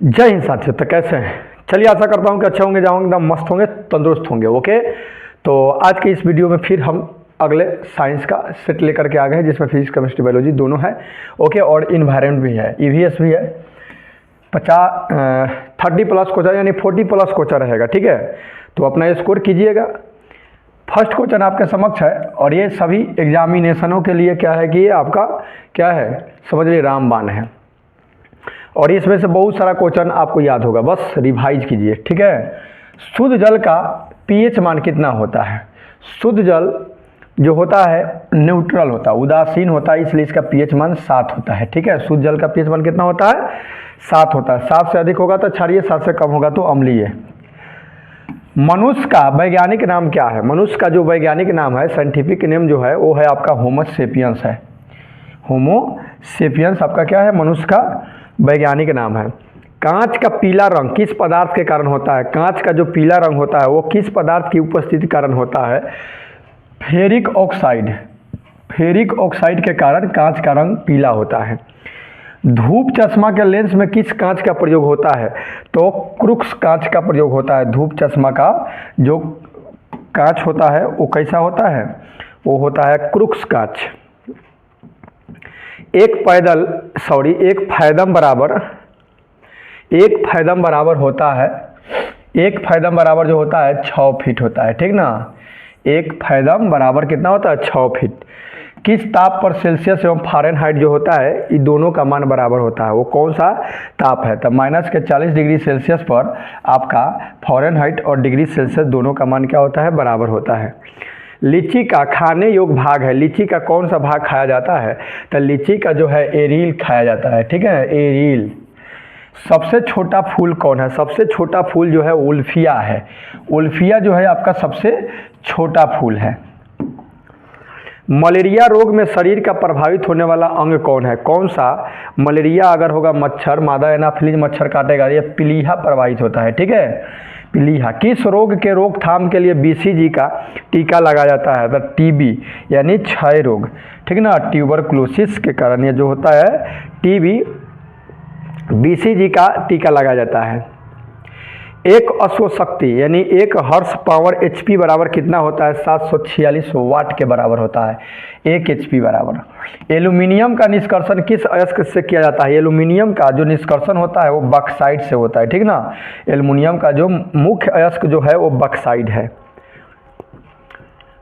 जय हिंद साथियों। तो कैसे हैं? चलिए, आशा करता हूं कि अच्छे होंगे, जाओगे एकदम मस्त होंगे, तंदुरुस्त होंगे। ओके, तो आज की इस वीडियो में फिर हम अगले साइंस का सेट लेकर के आ गए हैं, जिसमें फिजिक्स केमिस्ट्री बायोलॉजी दोनों है। ओके, और इन्वायरमेंट भी है, ईवीएस भी है। 30+ क्वेश्चन यानी 40+ क्वेश्चन रहेगा। ठीक है, तो अपना स्कोर कीजिएगा। फर्स्ट क्वेश्चन आपके समक्ष है, और ये सभी एग्जामिनेशनों के लिए क्या है कि ये आपका क्या है, समझ लीजिए रामबाण है। और इसमें से बहुत सारा क्वेश्चन आपको याद होगा, बस रिवाइज कीजिए। ठीक है, शुद्ध जल का पीएच मान कितना होता है? शुद्ध जल जो होता है न्यूट्रल होता है, उदासीन होता है, इसलिए इसका पीएच मान 7 होता है। ठीक है, शुद्ध जल का पीएच मान कितना होता है? 7 होता है। 7 से अधिक होगा तो क्षारीय, 7 से कम होगा तो अम्लीय। मनुष्य का वैज्ञानिक नाम क्या है? मनुष्य का जो वैज्ञानिक नाम है, साइंटिफिक नेम जो है, वो है आपका होमो सेपियंस है। होमो सेपियंस आपका क्या है? मनुष्य का वैज्ञानिक नाम है। कांच का पीला रंग किस पदार्थ के कारण होता है? कांच का जो पीला रंग होता है वो किस पदार्थ की उपस्थिति के कारण होता है? Ferric oxide. फेरिक ऑक्साइड के कारण कांच का रंग पीला होता है। धूप चश्मा के लेंस में किस कांच का प्रयोग होता है? तो क्रुक्स कांच का प्रयोग होता है। धूप चश्मा का जो कांच होता है वो कैसा होता है? वो होता है क्रुक्स कांच। एक फैदम बराबर होता है, एक फैदम बराबर जो होता है 6 फीट होता है। ठीक ना, एक फैदम बराबर कितना होता है? 6 फीट। किस ताप पर सेल्सियस एवं फ़ारेनहाइट जो होता है, ये दोनों का मान बराबर होता है? वो कौन सा ताप है? तो -40 डिग्री सेल्सियस पर आपका फ़ारेनहाइट और डिग्री सेल्सियस दोनों का मान क्या होता है? बराबर होता है। लीची का खाने योग्य भाग है, लीची का कौन सा भाग खाया जाता है? तो लीची का जो है एरील खाया जाता है। ठीक है, एरील। सबसे छोटा फूल कौन है? सबसे छोटा फूल जो है उल्फिया है। उल्फिया जो है आपका सबसे छोटा फूल है। मलेरिया रोग में शरीर का प्रभावित होने वाला अंग कौन है? कौन सा? मलेरिया अगर होगा मच्छर, मादा एनाफिलीज मच्छर काटेगा, ये प्लीहा प्रभावित होता है। ठीक है, प्लीहा। किस रोग के रोकथाम के लिए बीसीजी का टीका लगाया जाता है? तो टीबी यानी क्षय रोग। ठीक ना, ट्यूबरकुलोसिस के कारण ये जो होता है टीबी, बीसीजी का टीका लगाया जाता है। एक अश्वशक्ति यानी एक हॉर्स पावर एचपी बराबर कितना होता है? 746 वाट के बराबर होता है, 1 एचपी बराबर। एल्यूमिनियम का निष्कर्षण किस अयस्क से किया जाता है? एल्यूमिनियम का जो निष्कर्षण होता है वो बॉक्साइट से होता है। ठीक ना, एल्यूमिनियम का जो मुख्य अयस्क जो है वो बॉक्साइट है।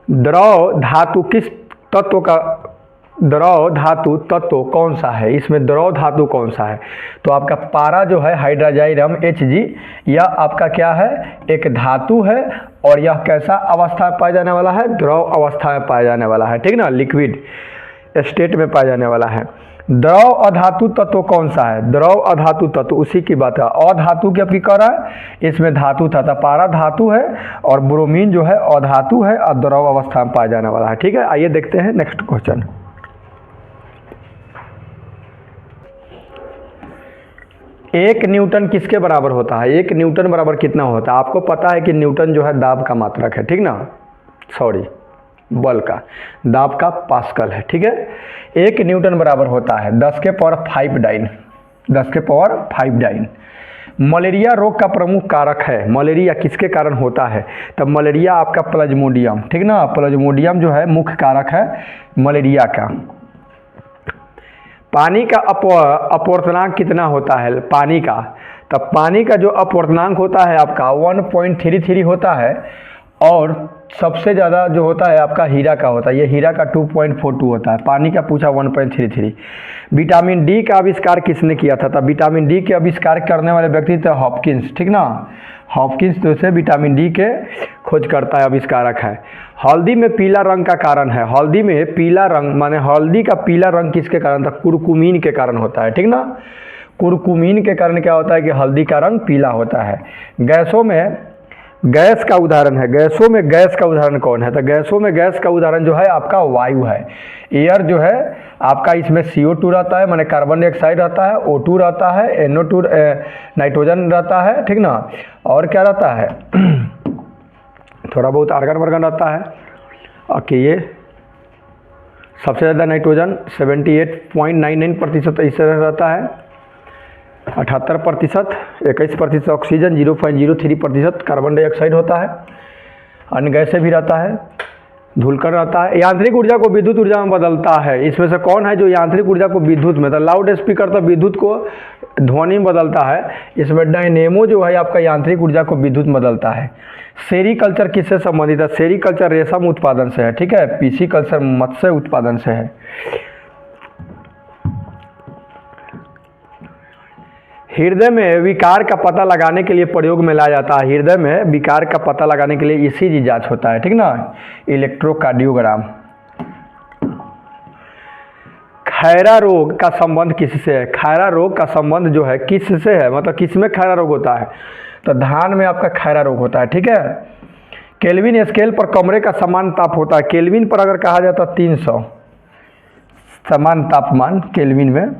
द्रव धातु किस तत्व का, द्रव धातु तत्व कौन सा है? इसमें द्रव धातु कौन सा है? तो आपका पारा जो है हाइड्रोजाइरम Hg, यह आपका क्या है? एक धातु है, और यह कैसा अवस्था में पाया जाने वाला है? द्रव अवस्था में पाया जाने वाला है। ठीक ना, लिक्विड स्टेट में पाया जाने वाला है। द्रव अधातु तत्व कौन सा है? द्रव अधातु तत्व उसी की बात है। अधातु की आपकी कर रहा है, इसमें धातु था, तो पारा धातु है और ब्रोमीन जो है अधातु है और द्रव अवस्था में पाया जाने वाला है। ठीक है, आइए देखते हैं नेक्स्ट क्वेश्चन। 1 न्यूटन किसके बराबर होता है? 1 न्यूटन बराबर कितना होता है? आपको पता है कि न्यूटन जो है दाब का मात्रक है। ठीक ना, सॉरी, बल का, दाब का पास्कल है। ठीक है, 1 न्यूटन बराबर होता है 10 के पावर 5 डाइन, 10 के पावर 5 डाइन। मलेरिया रोग का प्रमुख कारक है, मलेरिया किसके कारण होता है? तब मलेरिया आपका प्लाज्मोडियम। ठीक ना, प्लाज्मोडियम जो है मुख्य कारक है मलेरिया का। पानी का अपवर्तनांक कितना होता है? पानी का, तब पानी का जो अपवर्तनांक होता है आपका 1.33 होता है, और सबसे ज़्यादा जो होता है आपका हीरा का होता है, ये हीरा का 2.42 होता है। पानी का पूछा 1.33। विटामिन डी का आविष्कार किसने किया था? तब विटामिन डी के आविष्कार करने वाले व्यक्ति थे हॉपकिंस। ठीक ना, हॉपकिंस जो से विटामिन डी के खोज करता है, आविष्कारक है। हल्दी में पीला रंग का कारण है, हल्दी में पीला रंग माने हल्दी का पीला रंग किसके कारण था? कुरकुमीन के कारण होता है। ठीक ना, कुरकुमीन के कारण क्या होता है कि हल्दी का रंग पीला होता है। गैसों में गैस का उदाहरण है, गैसों में गैस का उदाहरण कौन है? तो गैसों में गैस का उदाहरण जो है आपका वायु है। एयर जो है आपका, इसमें CO2 रहता है, माने कार्बन डाइऑक्साइड रहता है, O2 रहता है, NO2 नाइट्रोजन रहता है। ठीक ना, और क्या रहता है? थोड़ा बहुत आर्गन वर्गन रहता है। और ये सबसे ज़्यादा नाइट्रोजन 78.99% इस तरह रहता है। 78%, 21% ऑक्सीजन, 0.03% कार्बन डाइऑक्साइड होता है, अन्य गैसें भी रहता है, धूलकण रहता है। यांत्रिक ऊर्जा को विद्युत ऊर्जा में बदलता है, इसमें से कौन है जो यांत्रिक ऊर्जा को विद्युत में, तो लाउड स्पीकर तो विद्युत को ध्वनि में बदलता है, इसमें डायनेमो जो है आपका यांत्रिक ऊर्जा को विद्युत में बदलता है। सेरीकल्चर किससे संबंधित है? सेरीकल्चर रेशम उत्पादन से है, ठीक है। पीसीकल्चर मत्स्य उत्पादन से है। हृदय में विकार का पता लगाने के लिए प्रयोग में लाया जाता है। हृदय में विकार का पता लगाने के लिए ईसीजी जांच होता है, ठीक ना, इलेक्ट्रोकार्डियोग्राम। खैरा रोग का संबंध किससे है? खैरा रोग का संबंध जो है किससे है, मतलब किसमें खैरा रोग होता है? तो धान में आपका खैरा रोग होता है, ठीक है। केल्विन स्केल पर कमरे का समान ताप होता है। केल्विन पर अगर कहा जाता 300 समान तापमान, केल्विन में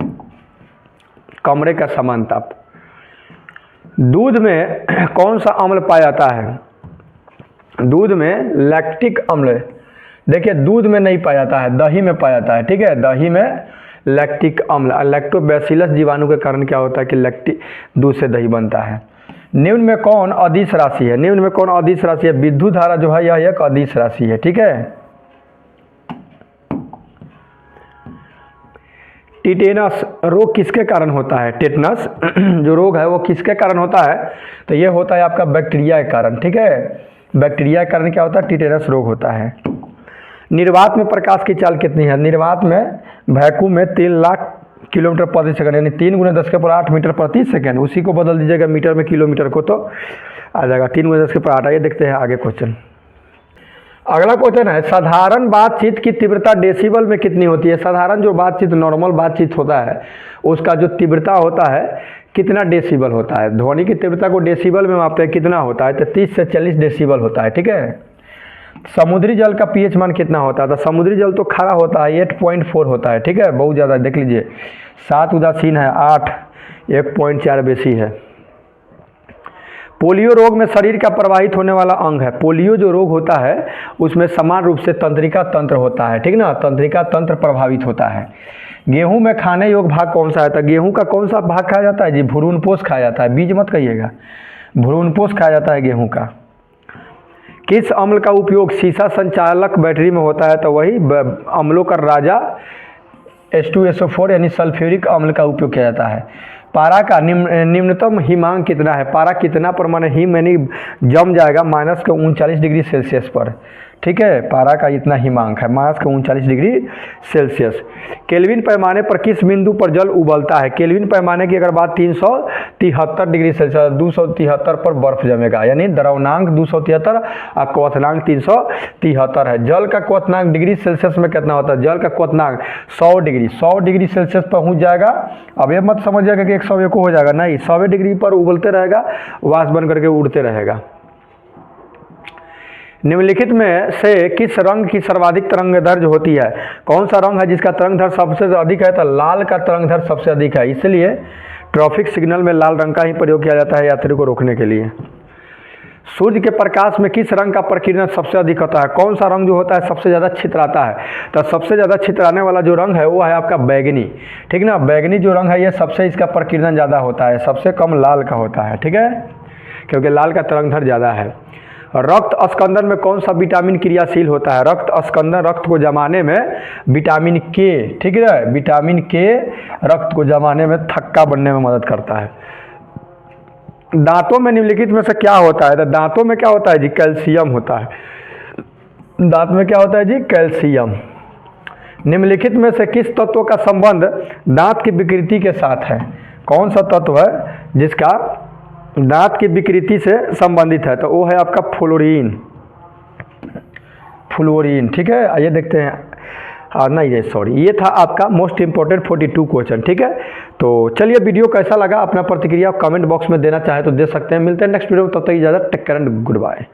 कमरे का समान ताप। दूध में कौन सा अम्ल पाया जाता है? दूध में लैक्टिक अम्ल, देखिए दूध में नहीं पाया जाता है, दही में पाया जाता है, ठीक है। दही में लैक्टिक अम्ल, लैक्टोबैसिलस जीवाणु के कारण क्या होता है कि दूध से दही बनता है। निम्न में कौन अदिश राशि है? निम्न में कौन अदिश राशि है? विद्युत धारा जो है यह एक अदिश राशि है, ठीक है। टिटेनस रोग किसके कारण होता है? टेटनस जो रोग है वो किसके कारण होता है? तो ये होता है आपका बैक्टीरिया के कारण, ठीक है। बैक्टीरिया के कारण क्या होता है? टिटेनस रोग होता है। निर्वात में प्रकाश की चाल कितनी है? निर्वात में वैक्यूम में 3 लाख किलोमीटर प्रति सेकंड, यानी 3 × 10⁸ मीटर प्रति सेकंड। उसी को बदल दीजिएगा मीटर में किलोमीटर को तो आ जाएगा 3 × 10⁸। आइए देखते हैं आगे क्वेश्चन। अगला क्वेश्चन है, साधारण बातचीत की तीव्रता डेसिबल में कितनी होती है? साधारण जो बातचीत, नॉर्मल बातचीत होता है, उसका जो तीव्रता होता है कितना डेसिबल होता है? ध्वनि की तीव्रता को डेसिबल में मापते हैं, कितना होता है? तो 30 से 40 डेसिबल होता है, ठीक है। समुद्री जल का पीएच मान कितना होता है? तो समुद्री जल तो खारा होता है, 8.4 होता है, ठीक है, बहुत ज़्यादा। देख लीजिए 7 उदासीन है, 8 1.4 बेसी है। पोलियो रोग में शरीर का प्रवाहित होने वाला अंग है। पोलियो जो रोग होता है उसमें समान रूप से तंत्रिका तंत्र होता है, ठीक ना, तंत्रिका तंत्र प्रभावित होता है। गेहूं में खाने योग्य भाग कौन सा है? तो गेहूं का कौन सा भाग खाया जाता है जी? भ्रूणपोष खाया जाता है, बीज मत कहिएगा, भ्रूणपोष खाया जाता है गेहूं का। किस अम्ल का उपयोग सीसा संचालक बैटरी में होता है? तो वही अम्लों का राजा H2SO4 यानी सल्फ्यूरिक अम्ल का उपयोग किया जाता है। पारा का निम्नतम हिमांक कितना है? पारा कितना परमाणु हिम यानी जम जाएगा -39°C पर, ठीक है। पारा का इतना हिमांक है, -39°C। केल्विन पैमाने पर किस बिंदु पर जल उबलता है? केल्विन पैमाने की अगर बात 373°C, 273 पर बर्फ जमेगा, यानी द्रवनांक 273 और क्वथनांक 373 है। जल का क्वथनांक डिग्री सेल्सियस में कितना होता है? जल का क्वथनांक 100°C पहुंच जाएगा। अब ये मत समझिएगा कि 101 हो जाएगा, नहीं, 100 डिग्री पर उबलते रहेगा, वाष्प बन करके उड़ते रहेगा। निम्नलिखित में से किस रंग की सर्वाधिक तरंगदैर्घ्य होती है? कौन सा रंग है जिसका तरंगदैर्घ्य सबसे अधिक है? तो लाल का तरंगदैर्घ्य सबसे अधिक है, इसलिए ट्रैफिक सिग्नल में लाल रंग का ही प्रयोग किया जाता है यात्री को रोकने के लिए। सूर्य के प्रकाश में किस रंग का प्रकीर्णन सबसे अधिक होता है? कौन सा रंग जो होता है सबसे ज़्यादा छितराता है? तो सबसे ज़्यादा छितराने वाला जो रंग है वो है आपका बैगनी, ठीक ना। बैगनी जो रंग है ये सबसे इसका प्रकीर्णन ज़्यादा होता है, सबसे कम लाल का होता है, ठीक है, क्योंकि लाल का तरंगदैर्घ्य ज़्यादा है। रक्त अस्कंदन में कौन सा विटामिन क्रियाशील होता है? रक्त अस्कंदन रक्त को जमाने में विटामिन के, ठीक है, विटामिन के रक्त को जमाने में थक्का बनने में मदद करता है। दांतों में निम्नलिखित में से क्या होता है? तो दांतों में क्या होता है जी? कैल्शियम होता है। दांत में क्या होता है जी? कैल्शियम। निम्नलिखित में से किस तत्व का संबंध दांत की विकृति के साथ है? कौन सा तत्व है जिसका दांत की विकृति से संबंधित है? तो वो है आपका फ्लोरीन, फ्लोरीन, ठीक है। आइए देखते हैं, नहीं सॉरी, ये था आपका मोस्ट इंपॉर्टेंट 42 क्वेश्चन, ठीक है। तो चलिए, वीडियो कैसा लगा अपना प्रतिक्रिया कमेंट बॉक्स में देना चाहे तो दे सकते हैं। मिलते हैं नेक्स्ट वीडियो में, तब तक इजाज़त, take care and good bye.